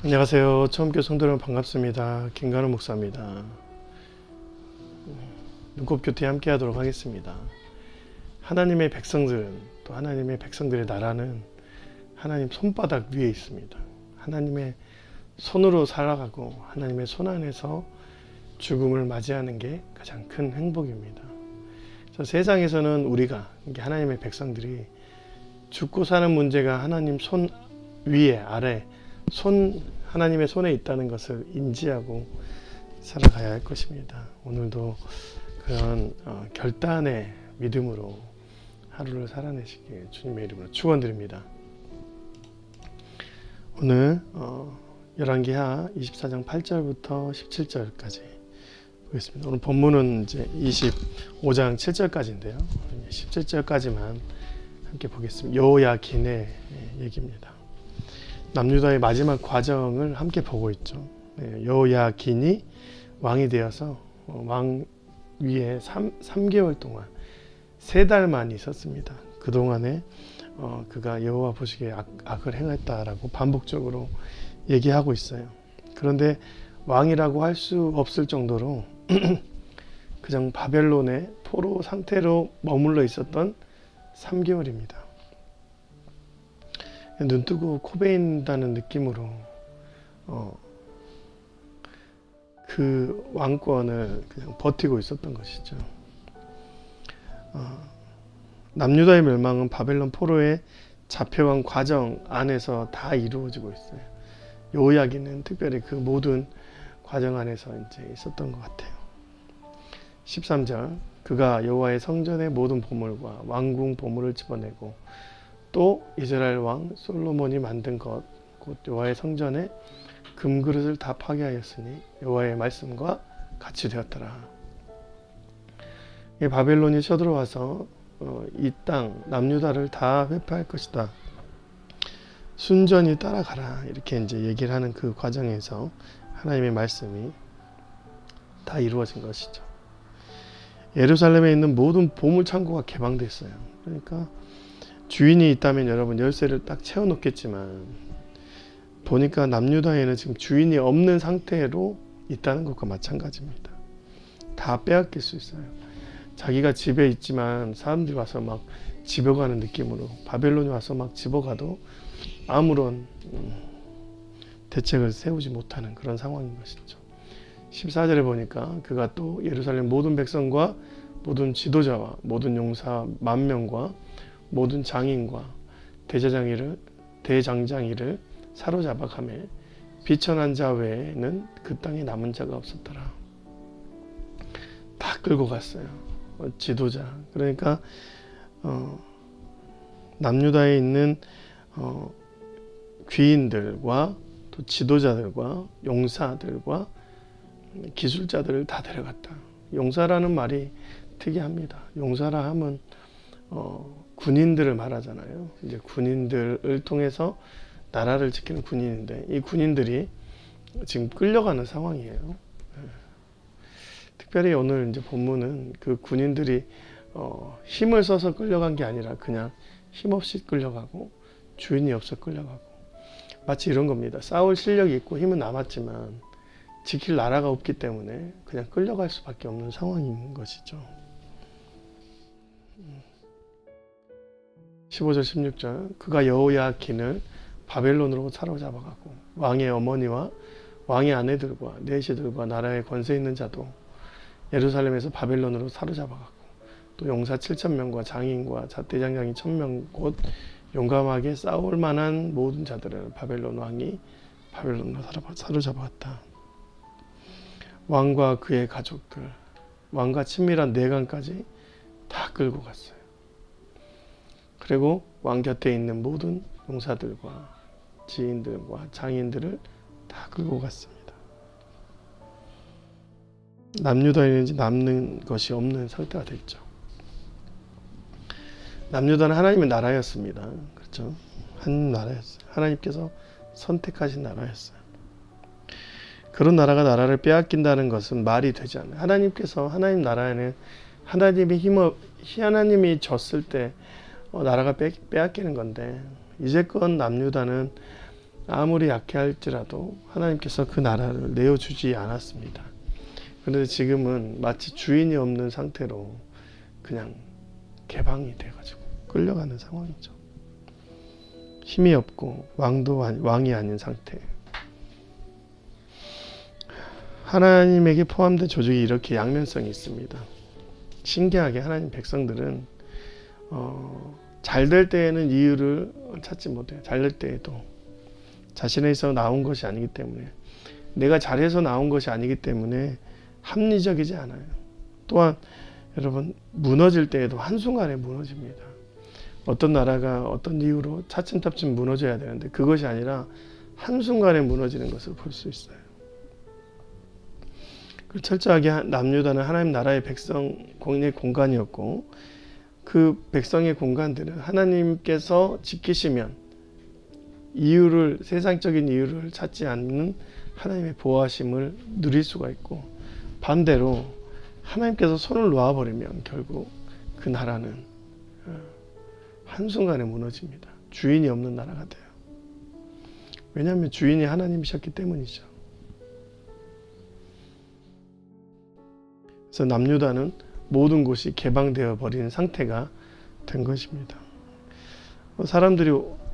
안녕하세요. 처음 교 성도 여러분 반갑습니다. 김관우 목사입니다. 눈곱교태 함께 하도록 하겠습니다. 하나님의 백성들은, 또 하나님의 백성들의 나라는 하나님 손바닥 위에 있습니다. 하나님의 손으로 살아가고 하나님의 손 안에서 죽음을 맞이하는 게 가장 큰 행복입니다. 세상에서는 우리가, 하나님의 백성들이 죽고 사는 문제가 하나님 손 위에, 아래, 하나님의 손에 있다는 것을 인지하고 살아가야 할 것입니다. 오늘도 그런 결단의 믿음으로 하루를 살아내시길 주님의 이름으로 축원드립니다. 오늘 열왕기하 24장 8절부터 17절까지 보겠습니다. 오늘 본문은 이제 25장 7절까지인데요. 17절까지만 함께 보겠습니다. 여호야긴의 얘기입니다. 남유다의 마지막 과정을 함께 보고 있죠. 여호야긴이 왕이 되어서 왕 위에 3개월 동안 3달만 있었습니다. 그동안에 그가 여호와 보시기에 악을 행했다라고 반복적으로 얘기하고 있어요. 그런데 왕이라고 할 수 없을 정도로 그냥 바벨론의 포로 상태로 머물러 있었던 3개월입니다. 눈 뜨고 코 베인다는 느낌으로 그 왕권을 그냥 버티고 있었던 것이죠. 남유다의 멸망은 바벨론 포로의 잡혀간 과정 안에서 다 이루어지고 있어요. 여호야긴은 특별히 그 모든 과정 안에서 이제 있었던 것 같아요. 13절, 그가 여호와의 성전의 모든 보물과 왕궁 보물을 집어내고 또 이스라엘 왕 솔로몬이 만든 것, 곧 여호와의 성전의 금그릇을 다 파괴하였으니 여호와의 말씀과 같이 되었더라. 바벨론이 쳐들어와서 이 땅 남유다를 다 회파할 것이다. 순전히 따라가라. 이렇게 이제 얘기를 하는 그 과정에서 하나님의 말씀이 다 이루어진 것이죠. 예루살렘에 있는 모든 보물 창고가 개방됐어요. 그러니까 주인이 있다면 여러분 열쇠를 딱 채워놓겠지만 보니까 남유다에는 지금 주인이 없는 상태로 있다는 것과 마찬가지입니다. 다 빼앗길 수 있어요. 자기가 집에 있지만 사람들이 와서 막 집어가는 느낌으로, 바벨론이 와서 막 집어가도 아무런 대책을 세우지 못하는 그런 상황인 것이죠. 14절에 보니까 그가 또 예루살렘 모든 백성과 모든 지도자와 모든 용사 10,000명과 모든 장인과 대장장이를 사로잡아가매 비천한 자 외에는 그 땅에 남은 자가 없었더라. 다 끌고 갔어요. 지도자, 그러니까 남유다에 있는 귀인들과 또 지도자들과 용사들과 기술자들을 다 데려갔다. 용사라는 말이 특이합니다. 용사라 하면 군인들을 말하잖아요. 이제 군인들을 통해서 나라를 지키는 군인인데 이 군인들이 지금 끌려가는 상황이에요. 특별히 오늘 이제 본문은 그 군인들이 힘을 써서 끌려간 게 아니라 그냥 힘없이 끌려가고 주인이 없어 끌려가고, 마치 이런 겁니다. 싸울 실력이 있고 힘은 남았지만 지킬 나라가 없기 때문에 그냥 끌려갈 수밖에 없는 상황인 것이죠. 15절 16절, 그가 여호야긴을 바벨론으로 사로잡아가고 왕의 어머니와 왕의 아내들과 내시들과 나라의 권세 있는 자도 예루살렘에서 바벨론으로 사로잡아가고 또 용사 7,000명과 장인과 대장장이 1,000명 곧 용감하게 싸울 만한 모든 자들을 바벨론 왕이 바벨론으로 사로잡아갔다. 왕과 그의 가족들, 왕과 친밀한 내간까지 다 끌고 갔어요. 그리고 왕 곁에 있는 모든 용사들과 지인들과 장인들을 다 끌고 갔습니다. 남유다에는 이제 남는 것이 없는 상태가 됐죠. 남유다는 하나님의 나라였습니다. 그렇죠? 한 나라였어요. 하나님께서 선택하신 나라였어요. 그런 나라가 나라를 빼앗긴다는 것은 말이 되지 않아요. 하나님 나라에는 하나님이 졌을 때 나라가 빼앗기는 건데, 이제껏 남유다는 아무리 약해할지라도 하나님께서 그 나라를 내어주지 않았습니다. 그런데 지금은 마치 주인이 없는 상태로 그냥 개방이 돼가지고 끌려가는 상황이죠. 힘이 없고 왕이 아닌 상태. 하나님에게 포함된 조직이 이렇게 양면성이 있습니다. 신기하게 하나님 백성들은 잘 될 때에는 이유를 찾지 못해요. 잘 될 때에도 자신에서 나온 것이 아니기 때문에, 내가 잘해서 나온 것이 아니기 때문에 합리적이지 않아요. 또한 여러분, 무너질 때에도 한순간에 무너집니다. 어떤 나라가 어떤 이유로 차츰차츰 무너져야 되는데 그것이 아니라 한순간에 무너지는 것을 볼 수 있어요. 철저하게 남유다는 하나님 나라의 백성의 공간이었고, 그 백성의 공간들은 하나님께서 지키시면 세상적인 이유를 찾지 않는 하나님의 보호하심을 누릴 수가 있고, 반대로 하나님께서 손을 놓아버리면 결국 그 나라는 한순간에 무너집니다. 주인이 없는 나라가 돼요. 왜냐하면 주인이 하나님이셨기 때문이죠. 그래서 남유다는 모든 곳이 개방되어 버리는 상태가 된 것입니다. 사람들이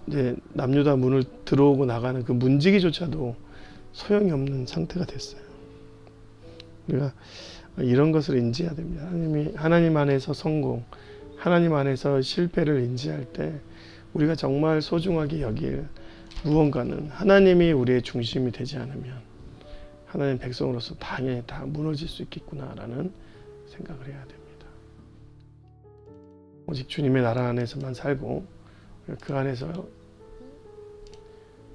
이제 남유다 문을 들어오고 나가는 그 문지기조차도 소용이 없는 상태가 됐어요. 우리가 이런 것을 인지해야 됩니다. 하나님 안에서 성공, 하나님 안에서 실패를 인지할 때 우리가 정말 소중하게 여길 무언가는 하나님이 우리의 중심이 되지 않으면 하나님 백성으로서 당연히 다 무너질 수 있겠구나라는 생각을 해야 됩니다. 오직 주님의 나라 안에서만 살고 그 안에서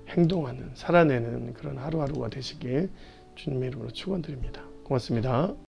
행동하는, 살아내는 그런 하루하루가 되시길 주님의 이름으로 축원드립니다. 고맙습니다.